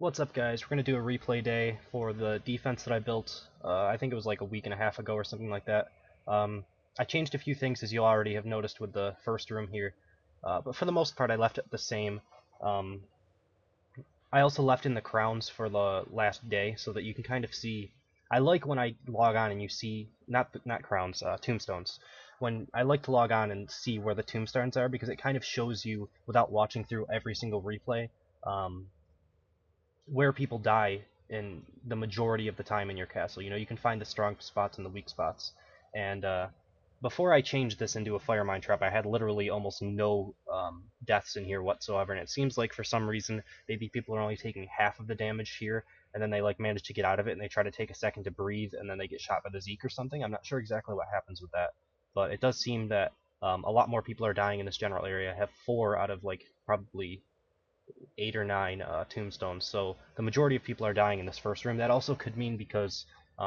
What's up, guys? We're going to do a replay day for the defense that I built. I think it was like a week and a half ago or something like that. I changed a few things, as you already have noticed with the first room here, but for the most part I left it the same. Um, I also left in the crowns for the last day so that you can kind of see. I like when I log on and you see not crowns, tombstones. When I like to log on and see where the tombstones are because it kind of shows you without watching through every single replay. Where people die in the majority of the time in your castle. You can find the strong spots and the weak spots. And before I changed this into a fire mine trap, I had literally almost no deaths in here whatsoever. And it seems like for some reason, maybe people are only taking half of the damage here, and then they manage to get out of it, and they try to take a second to breathe, and then they get shot by the Zeke or something. I'm not sure exactly what happens with that, but it does seem that a lot more people are dying in this general area. I have 4 out of probably 8 or 9 tombstones, so the majority of people are dying in this first room. That also could mean because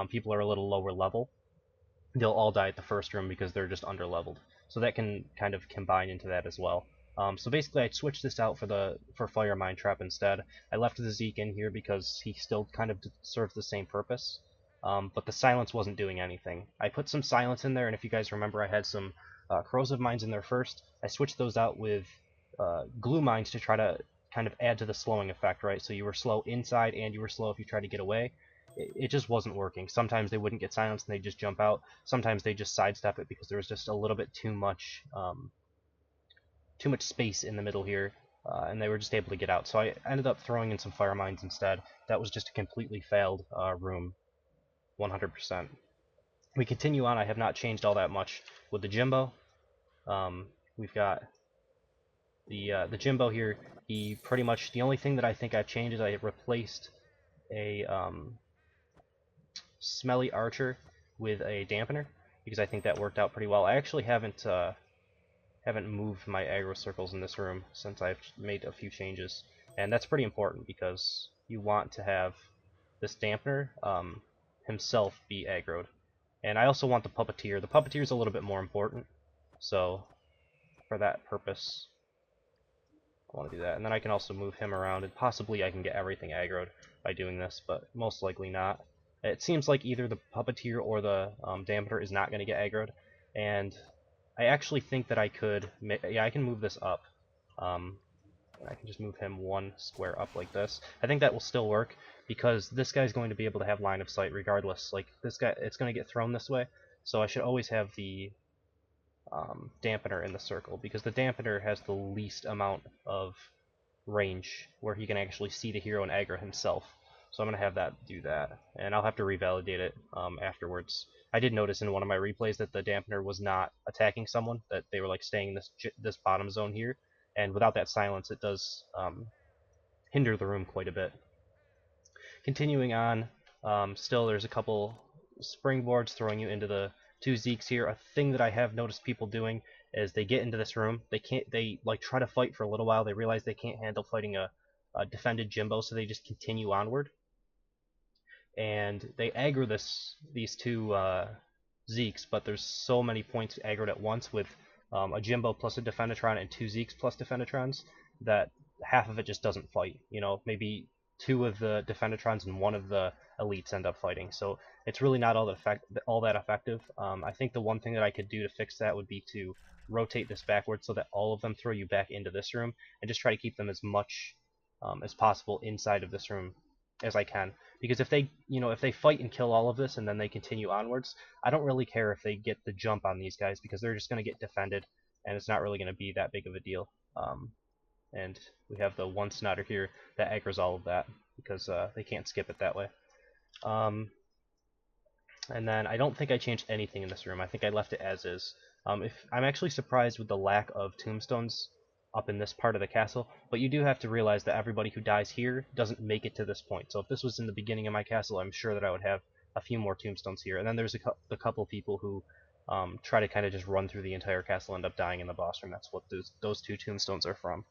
people are a little lower level, they'll all die at the first room because they're just under leveled. So that can kind of combine into that as well. So basically, I switched this out for Fire Mine Trap instead. I left the Zeke in here because he still kind of serves the same purpose, but the silence wasn't doing anything. I put some silence in there, and if you guys remember, I had some corrosive mines in there first. I switched those out with glue mines to try to kind of add to the slowing effect, right? So you were slow inside and you were slow if you tried to get away. It just wasn't working. Sometimes they wouldn't get silenced and they'd just jump out. Sometimes they just sidestep it because there was just a little bit too much space in the middle here, and they were just able to get out. So I ended up throwing in some fire mines instead. That was just a completely failed room, 100%. We continue on. I have not changed all that much with the Jimbo. We've got the Jimbo here. He pretty much, the only thing that I think I've changed is I replaced a smelly archer with a dampener because I think that worked out pretty well. I actually haven't moved my aggro circles in this room since I've made a few changes, and that's pretty important because you want to have this dampener himself be aggroed. And I also want the puppeteer. The puppeteer is a little bit more important, so for that purpose I want to do that. And then I can also move him around, and possibly I can get everything aggroed by doing this, but most likely not. It seems like either the puppeteer or the dampener is not going to get aggroed, and I actually think that I could, yeah, I can move this up. I can just move him 1 square up like this. I think that will still work because this guy's going to be able to have line of sight regardless. Like this guy, it's going to get thrown this way, so I should always have the dampener in the circle because the dampener has the least amount of range where he can actually see the hero and aggro himself. So I'm going to have that do that, and I'll have to revalidate it afterwards. I did notice in one of my replays that the dampener was not attacking someone, that they were staying in this bottom zone here, and without that silence it does hinder the room quite a bit. Continuing on, still there's a couple springboards throwing you into the 2 Zeeks here. A thing that I have noticed people doing is they get into this room, they try to fight for a little while, they realize they can't handle fighting a defended Jimbo, so they just continue onward. And they aggro these 2 Zeeks, but there's so many points aggroed at once with a Jimbo plus a Defendatron and 2 Zeeks plus Defendatrons that half of it just doesn't fight. Maybe 2 of the Defendatrons and 1 of the elites end up fighting. So it's really not all that effective. I think the one thing that I could do to fix that would be to rotate this backwards so that all of them throw you back into this room, and just try to keep them as much as possible inside of this room as I can. Because if they fight and kill all of this and then they continue onwards, I don't really care if they get the jump on these guys because they're just going to get defended, and it's not really going to be that big of a deal. And we have the 1 Snotter here that aggroes all of that because they can't skip it that way. And then I don't think I changed anything in this room. I think I left it as is. I'm actually surprised with the lack of tombstones up in this part of the castle, but you do have to realize that everybody who dies here doesn't make it to this point. So if this was in the beginning of my castle, I'm sure that I would have a few more tombstones here. And then there's a couple people who try to kind of just run through the entire castle, end up dying in the boss room. That's what those 2 tombstones are from.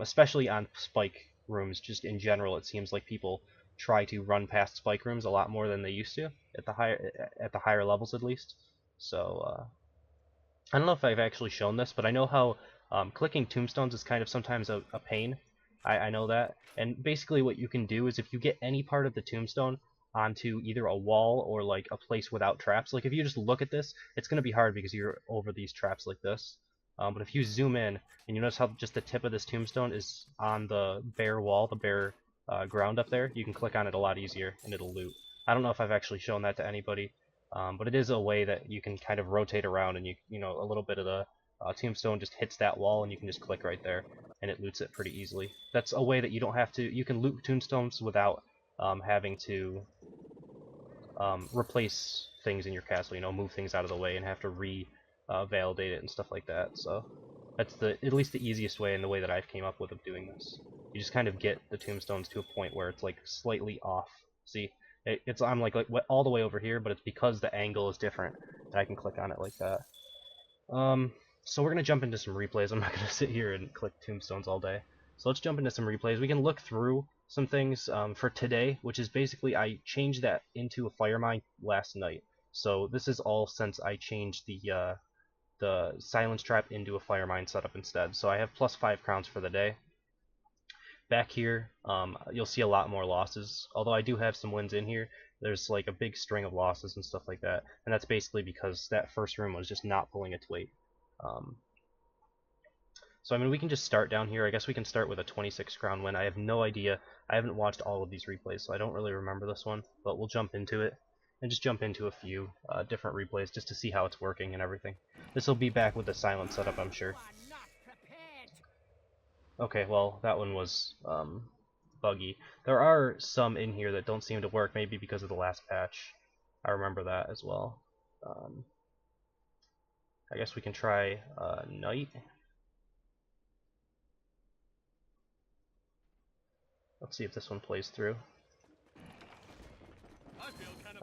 Especially on spike rooms, just in general, it seems like people try to run past spike rooms a lot more than they used to at the higher levels, at least. So I don't know if I've actually shown this, but I know how clicking tombstones is kind of sometimes a pain I know that. And basically what you can do is if you get any part of the tombstone onto either a wall or like a place without traps, like if you just look at this, it's going to be hard because you're over these traps like this. But if you zoom in and you notice how just the tip of this tombstone is on the bare wall, the bare ground up there, you can click on it a lot easier and it'll loot. I don't know if I've actually shown that to anybody, but it is a way that you can kind of rotate around and you know, a little bit of the tombstone just hits that wall and you can just click right there and it loots it pretty easily. That's a way that you don't have to, you can loot tombstones without having to replace things in your castle, you know, move things out of the way and have to validate it and stuff like that. So that's at least the easiest way and the way that I've came up with of doing this. You just kind of get the tombstones to a point where it's like slightly off. See, I'm like all the way over here, but it's because the angle is different and I can click on it like that. So we're gonna jump into some replays. I'm not gonna sit here and click tombstones all day. So let's jump into some replays. We can look through some things for today, which is basically I changed that into a fire mine last night. So this is all since I changed the silence trap into a fire mine setup instead. So I have +5 crowns for the day. Back here, you'll see a lot more losses, although I do have some wins in here. There's like a big string of losses and stuff like that, and that's basically because that first room was just not pulling its weight. So I mean, we can just start down here. I guess we can start with a 26 crown win. I have no idea. I haven't watched all of these replays, so I don't really remember this one, but we'll jump into it and just jump into a few different replays just to see how it's working and everything. This will be back with the silent setup, I'm sure. Okay, well, that one was buggy. There are some in here that don't seem to work, maybe because of the last patch. I remember that as well. I guess we can try Knight. Let's see if this one plays through.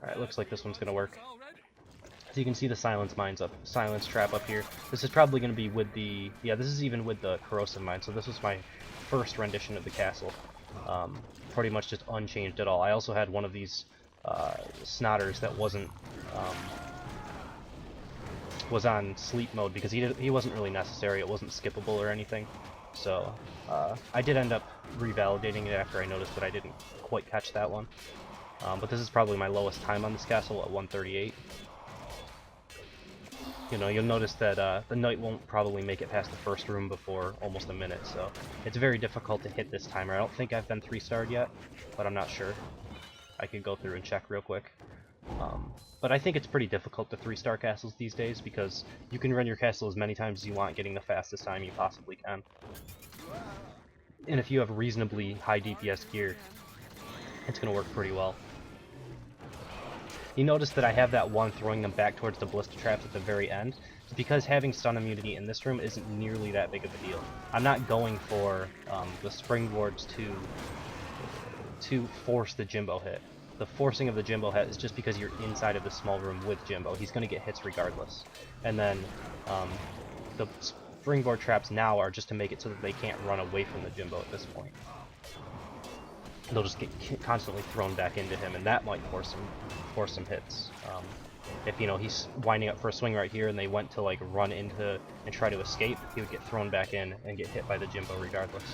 Alright, looks like this one's gonna work. So you can see the silence trap up here. This is probably gonna be with the, yeah, this is even with the corrosive mine, so this was my first rendition of the castle. Pretty much just unchanged at all. I also had one of these snotters that was on sleep mode because he wasn't really necessary, it wasn't skippable or anything. So I did end up revalidating it after I noticed that I didn't quite catch that one. But this is probably my lowest time on this castle at 138. You know, you'll notice that the knight won't probably make it past the first room before almost a minute, so it's very difficult to hit this timer. I don't think I've been 3-starred yet, but I'm not sure. I could go through and check real quick. But I think it's pretty difficult to 3-star castles these days because you can run your castle as many times as you want, getting the fastest time you possibly can. And if you have reasonably high DPS gear, it's going to work pretty well. You notice that I have that one throwing them back towards the ballista traps at the very end. It's because having stun immunity in this room isn't nearly that big of a deal. I'm not going for the springboards to force the Jimbo hit. The forcing of the Jimbo hit is just because you're inside of the small room with Jimbo. He's going to get hits regardless. And then the springboard traps now are just to make it so that they can't run away from the Jimbo at this point. They'll just get constantly thrown back into him, and that might force some hits. If, you know, he's winding up for a swing right here and they went to like run into and try to escape, he would get thrown back in and get hit by the Jimbo regardless.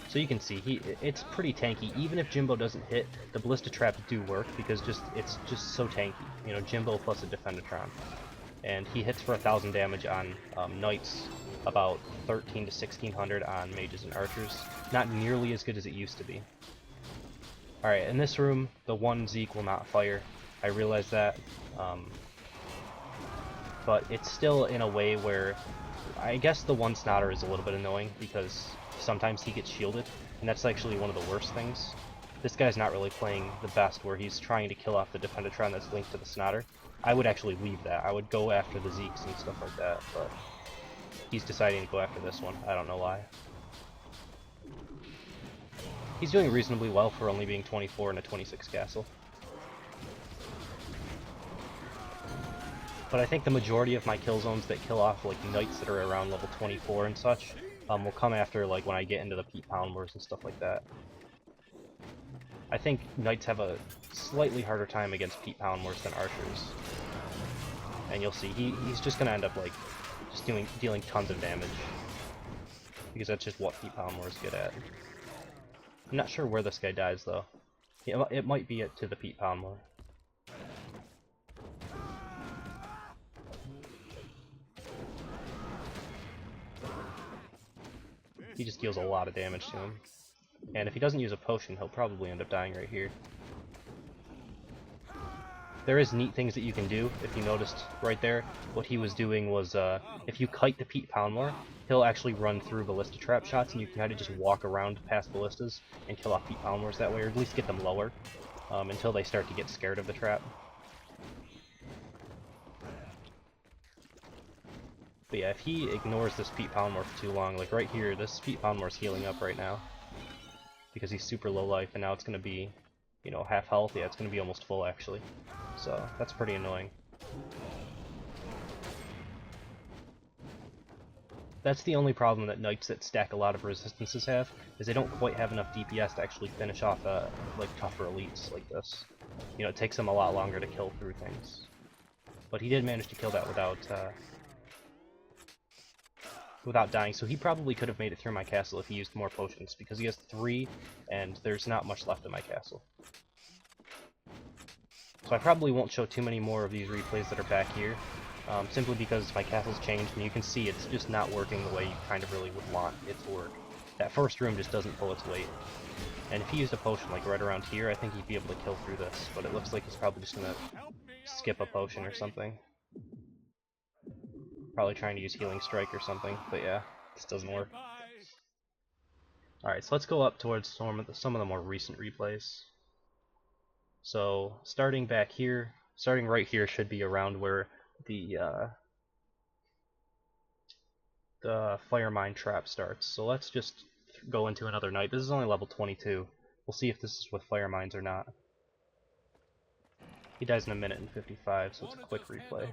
So you can see it's pretty tanky. Even if Jimbo doesn't hit, the ballista traps do work because it's just so tanky. You know, Jimbo plus a Defendatron, and he hits for 1,000 damage on knights, about 1,300 to 1,600 on mages and archers. Not nearly as good as it used to be. Alright, in this room, the one Zeke will not fire. I realize that. But it's still in a way where I guess the one Snotter is a little bit annoying because sometimes he gets shielded, and that's actually one of the worst things. This guy's not really playing the best where he's trying to kill off the Defendatron that's linked to the Snotter. I would actually leave that. I would go after the Zeeks and stuff like that, but he's deciding to go after this one. I don't know why. He's doing reasonably well for only being 24 in a 26 castle. But I think the majority of my kill zones that kill off like knights that are around level 24 and such will come after like when I get into the Pete Pound Wars and stuff like that. I think knights have a slightly harder time against Pete Pound Wars than archers. And you'll see he's just gonna end up like just dealing tons of damage. because that's just what Pete Palmore is good at. I'm not sure where this guy dies, though. It might be to the Pete Palmore. He just deals a lot of damage to him. And if he doesn't use a potion, he'll probably end up dying right here. There is neat things that you can do, if you noticed right there. What he was doing was, if you kite the Pete Palmore, he'll actually run through ballista trap shots, and you can kind of just walk around past ballistas and kill off Pete Palmores that way, or at least get them lower, until they start to get scared of the trap. But yeah, if he ignores this Pete Palmore for too long, like right here, this Pete Palmore's healing up right now, because he's super low life, and now it's going to be, you know, half health. Yeah, it's going to be almost full, actually. So, that's pretty annoying. That's the only problem that knights that stack a lot of resistances have, is they don't quite have enough DPS to actually finish off, like, tougher elites like this. You know, it takes them a lot longer to kill through things. But he did manage to kill that without dying, so he probably could have made it through my castle if he used more potions, because he has 3, and there's not much left in my castle. So I probably won't show too many more of these replays that are back here, simply because my castle's changed, and you can see it's just not working the way you kind of really would want it to work. That first room just doesn't pull its weight. And if he used a potion like right around here, I think he'd be able to kill through this, but it looks like he's probably just gonna skip a potion or something. Probably trying to use Healing Strike or something, but yeah, this doesn't work. Alright, so let's go up towards some of the more recent replays. So, starting back here, starting right here should be around where the Fire Mine trap starts. So let's just go into another night. This is only level 22. We'll see if this is with Fire Mines or not. He dies in 1:55, so it's a quick replay.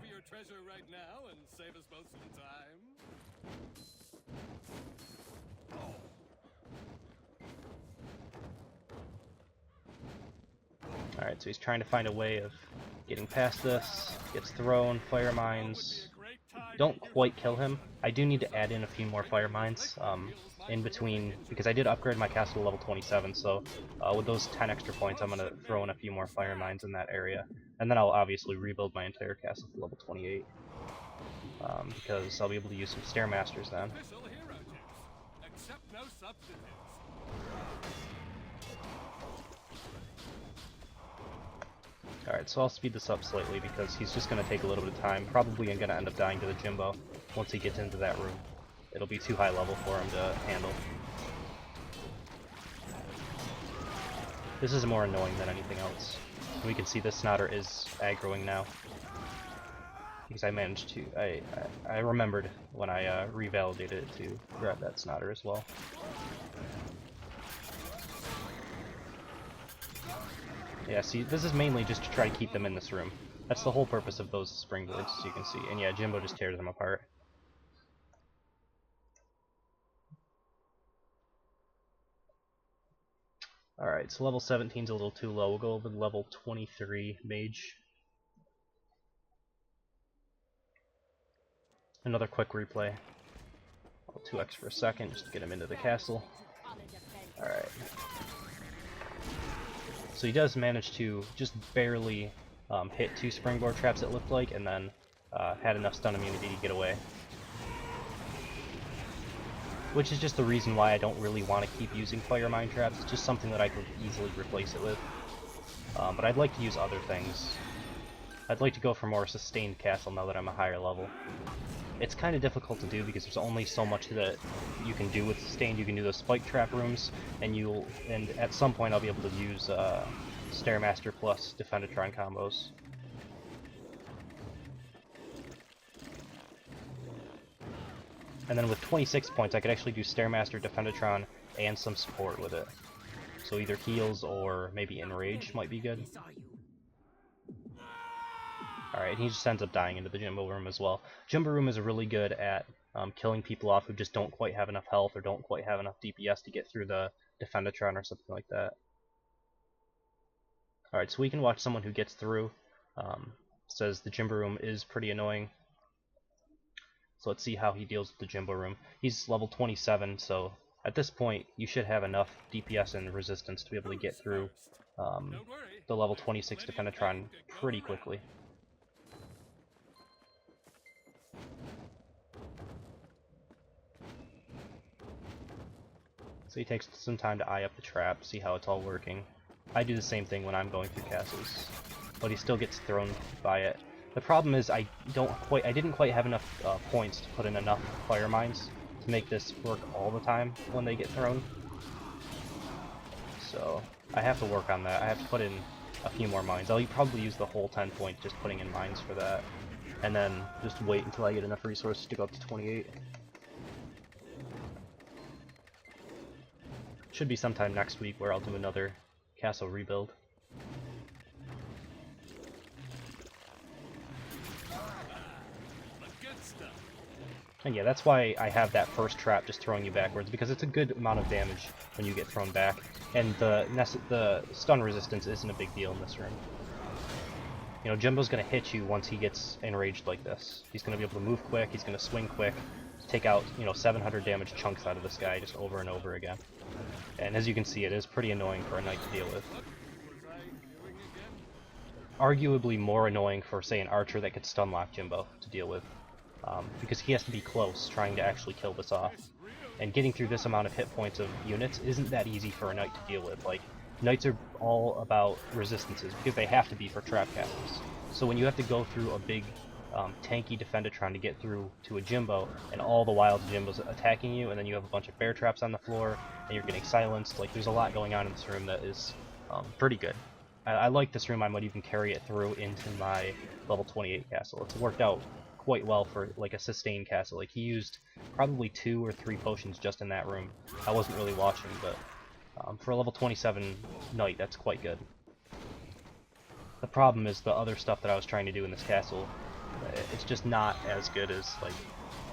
Alright, so he's trying to find a way of getting past this. Gets thrown, Fire Mines. Don't quite kill him. I do need to add in a few more Fire Mines in between, because I did upgrade my castle to level 27, so with those 10 extra points I'm going to throw in a few more Fire Mines in that area. And then I'll obviously rebuild my entire castle to level 28, because I'll be able to use some Stairmasters then. Alright, so I'll speed this up slightly because he's just going to take a little bit of time. Probably going to end up dying to the Jimbo once he gets into that room. It'll be too high level for him to handle. This is more annoying than anything else. We can see this Snotter is aggroing now. Because I managed to... I remembered when I revalidated it to grab that Snotter as well. Yeah, see, this is mainly just to try to keep them in this room. That's the whole purpose of those springboards, as you can see. And yeah, Jimbo just tears them apart. Alright, so level 17 is a little too low. We'll go over to level 23 Mage. Another quick replay. I'll 2x for a second just to get him into the castle. Alright. So he does manage to just barely hit 2 springboard traps, it looked like, and then had enough stun immunity to get away. Which is just the reason why I don't really want to keep using Fire Mine traps. It's just something that I could easily replace it with. But I'd like to use other things. I'd like to go for more sustained castle now that I'm a higher level. It's kind of difficult to do because there's only so much that you can do with sustained. You can do those spike trap rooms, and at some point I'll be able to use Stairmaster plus Defendatron combos. And then with 26 points I could actually do Stairmaster, Defendatron, and some support with it. So either heals or maybe Enrage might be good. Alright, he just ends up dying into the Jimbo room as well. Jimbo room is really good at killing people off who just don't quite have enough health or don't quite have enough DPS to get through the Defendatron or something like that. Alright, so we can watch someone who gets through. Says the Jimbo room is pretty annoying. So let's see how he deals with the Jimbo room. He's level 27, so at this point you should have enough DPS and resistance to be able to get through the level 26 Defenatron pretty quickly. So he takes some time to eye up the trap, see how it's all working. I do the same thing when I'm going through castles, but he still gets thrown by it. The problem is I didn't quite have enough points to put in enough fire mines to make this work all the time when they get thrown. So I have to work on that. I have to put in a few more mines. I'll probably use the whole 10 points just putting in mines for that, and then just wait until I get enough resources to go up to 28. Should be sometime next week where I'll do another castle rebuild. And yeah, that's why I have that first trap just throwing you backwards, because it's a good amount of damage when you get thrown back, and the stun resistance isn't a big deal in this room. You know, Jimbo's going to hit you once he gets enraged like this. He's going to be able to move quick, he's going to swing quick, take out, you know, 700 damage chunks out of this guy just over and over again. And as you can see, it is pretty annoying for a knight to deal with. Arguably more annoying for, say, an archer that could stun lock Jimbo to deal with. Because he has to be close trying to actually kill this off. And getting through this amount of hit points of units isn't that easy for a knight to deal with. Like, knights are all about resistances, because they have to be for trap castles. So when you have to go through a big tanky defender trying to get through to a Jimbo, and all the while the Jimbo's attacking you, and then you have a bunch of bear traps on the floor, and you're getting silenced, like, there's a lot going on in this room that is pretty good. I like this room. I might even carry it through into my level 28 castle. It's worked out quite well for like a sustained castle. Like, he used probably 2 or 3 potions just in that room. I wasn't really watching, but for a level 27 knight, that's quite good. The problem is the other stuff that I was trying to do in this castle, it's just not as good as, like,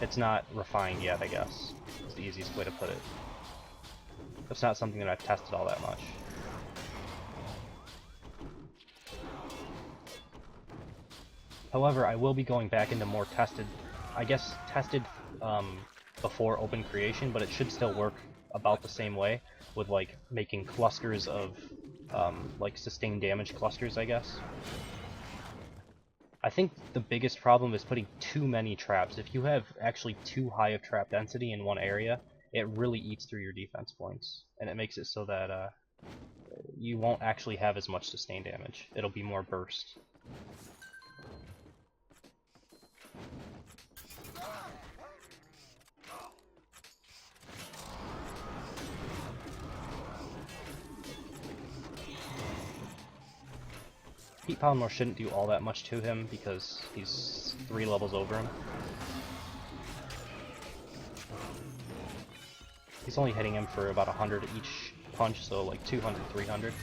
it's not refined yet, I guess. It's the easiest way to put it. It's not something that I've tested all that much. However, I will be going back into more tested, I guess tested before open creation, but it should still work about the same way, with like making clusters of like sustained damage clusters, I guess. I think the biggest problem is putting too many traps. If you have actually too high of trap density in one area, it really eats through your defense points, and it makes it so that you won't actually have as much sustained damage. It'll be more burst. Pete Palmore shouldn't do all that much to him because he's 3 levels over him. He's only hitting him for about 100 each punch, so like 200, 300.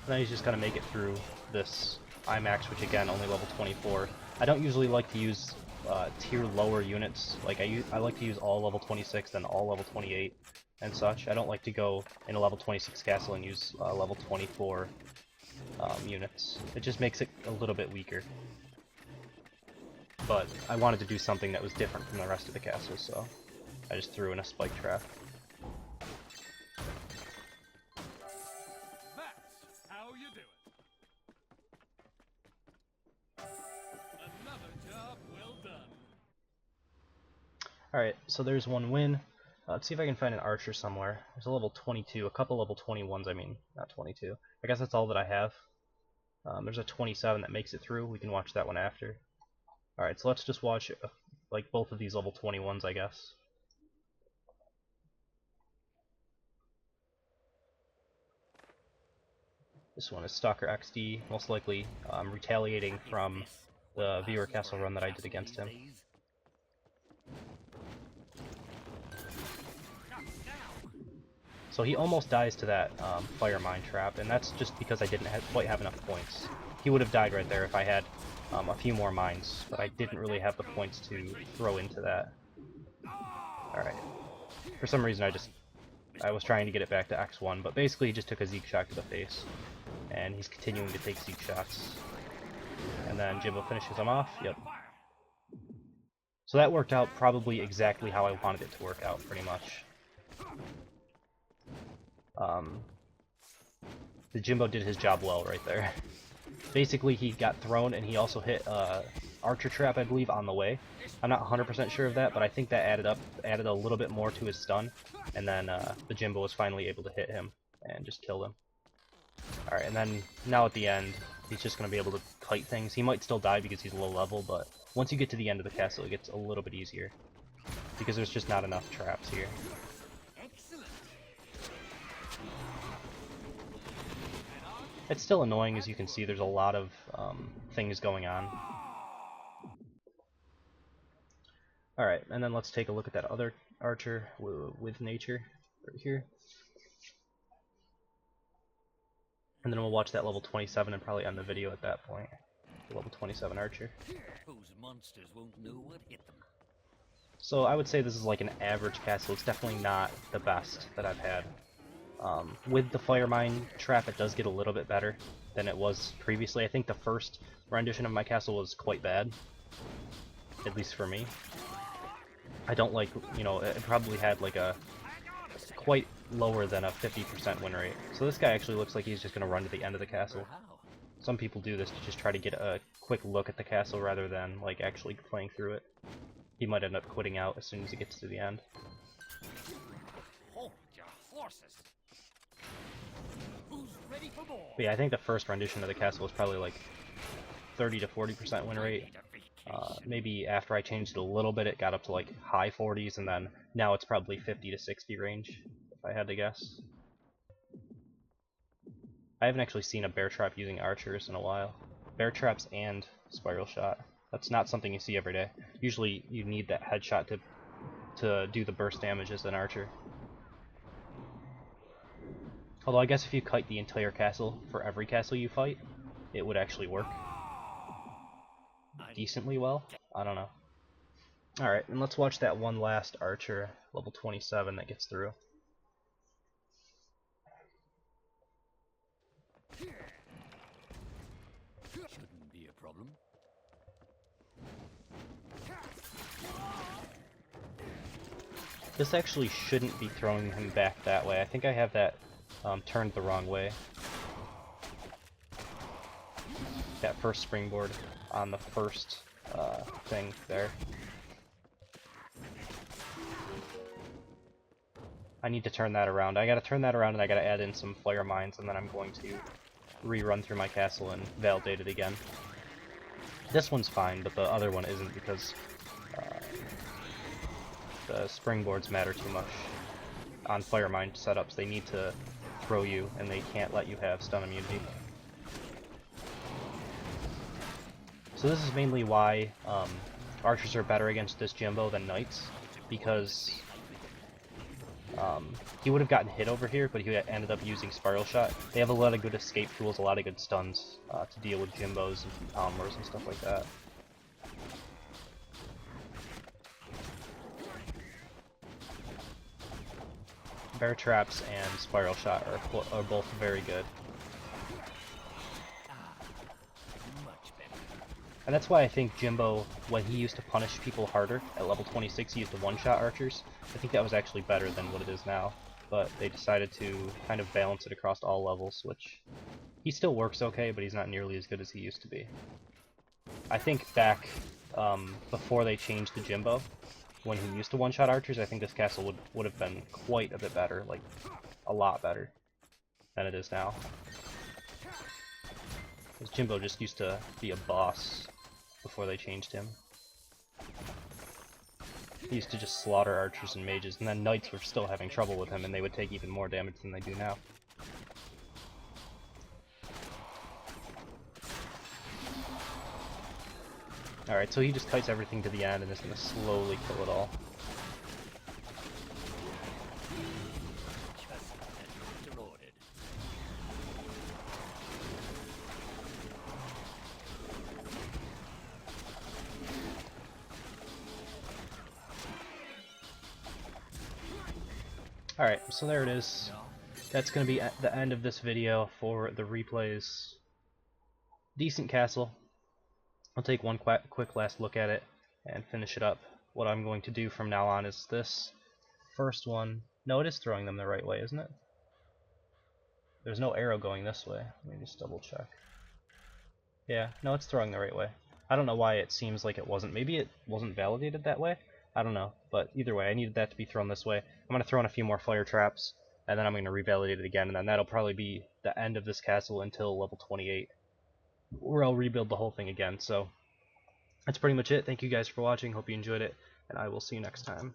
Then he's just gonna make it through this IMAX, which again, only level 24. I don't usually like to use tier lower units. Like, I like to use all level 26, then all level 28 and such. I don't like to go in a level 26 castle and use level 24 units. It just makes it a little bit weaker. But I wanted to do something that was different from the rest of the castle, so I just threw in a spike trap. Alright, so there's one win. Let's see if I can find an archer somewhere. There's a level 22, a couple level 21s, I mean, not 22. I guess that's all that I have. There's a 27 that makes it through. We can watch that one after. Alright, so let's just watch like both of these level 21s, I guess. This one is Stalker XD, most likely retaliating from the Viewer Castle run that I did against him. So he almost dies to that fire mine trap, and that's just because I didn't quite have enough points. He would have died right there if I had a few more mines, but I didn't really have the points to throw into that. Alright. For some reason I was trying to get it back to X1, but basically he just took a Zeke shot to the face. And he's continuing to take Zeke shots. And then Jimbo finishes him off. Yep. So that worked out probably exactly how I wanted it to work out, pretty much. The Jimbo did his job well right there. Basically, he got thrown, and he also hit Archer Trap, I believe, on the way. I'm not 100% sure of that, but I think that added a little bit more to his stun, and then the Jimbo was finally able to hit him and just kill him. Alright, and then now at the end, he's just going to be able to kite things. He might still die because he's low level, but once you get to the end of the castle, it gets a little bit easier. Because there's just not enough traps here. It's still annoying, as you can see, there's a lot of things going on. Alright, and then let's take a look at that other archer with nature, right here. And then we'll watch that level 27 and probably end the video at that point. The level 27 archer. Those monsters won't know what hit them. So I would say this is like an average castle. It's definitely not the best that I've had. With the fire mine trap, it does get a little bit better than it was previously. I think the first rendition of my castle was quite bad, at least for me. I don't like, you know, it probably had like a quite lower than a 50% win rate. So this guy actually looks like he's just going to run to the end of the castle. Some people do this to just try to get a quick look at the castle rather than like actually playing through it. He might end up quitting out as soon as he gets to the end. Hold your horses. Who's ready for more? But yeah, I think the first rendition of the castle was probably like 30 to 40% win rate. Maybe after I changed it a little bit, it got up to like high 40s, and then now it's probably 50 to 60 range, if I had to guess. I haven't actually seen a bear trap using archers in a while. Bear traps and spiral shot. That's not something you see every day. Usually you need that headshot to do the burst damage as an archer. Although I guess if you kite the entire castle for every castle you fight, it would actually work decently well. I don't know. Alright, and let's watch that one last archer, level 27, that gets through. Shouldn't be a problem. This actually shouldn't be throwing him back that way. I think I have that turned the wrong way. That first springboard on the first thing there. I need to turn that around. I gotta turn that around, and I gotta add in some flare mines, and then I'm going to rerun through my castle and validate it again. This one's fine, but the other one isn't, because the springboards matter too much on fire mine setups. They need to throw you, and they can't let you have stun immunity. So this is mainly why archers are better against this Jimbo than knights, because he would have gotten hit over here, but he ended up using spiral shot. They have a lot of good escape tools, a lot of good stuns to deal with Jimbos and Palmers and stuff like that. Bear traps and spiral shot are both very good. And that's why I think Jimbo, when he used to punish people harder at level 26, he used to one-shot archers. I think that was actually better than what it is now. But they decided to kind of balance it across all levels, which he still works okay, but he's not nearly as good as he used to be. I think back before they changed the Jimbo, when he used to one-shot archers, I think this castle would have been quite a bit better, like a lot better than it is now. Because Jimbo just used to be a boss before they changed him. He used to just slaughter archers and mages, and then knights were still having trouble with him, and they would take even more damage than they do now. Alright, so he just kites everything to the end and is going to slowly kill it all. Alright, so there it is. That's going to be at the end of this video for the replays. Decent castle. I'll take one quick last look at it and finish it up. What I'm going to do from now on is this first one. No, it is throwing them the right way, isn't it? There's no arrow going this way. Let me just double check. Yeah, no, it's throwing the right way. I don't know why it seems like it wasn't. Maybe it wasn't validated that way? I don't know. But either way, I needed that to be thrown this way. I'm going to throw in a few more fire traps, and then I'm going to revalidate it again, and then that'll probably be the end of this castle until level 28, where I'll rebuild the whole thing again. So that's pretty much it. Thank you guys for watching. Hope you enjoyed it, and I will see you next time.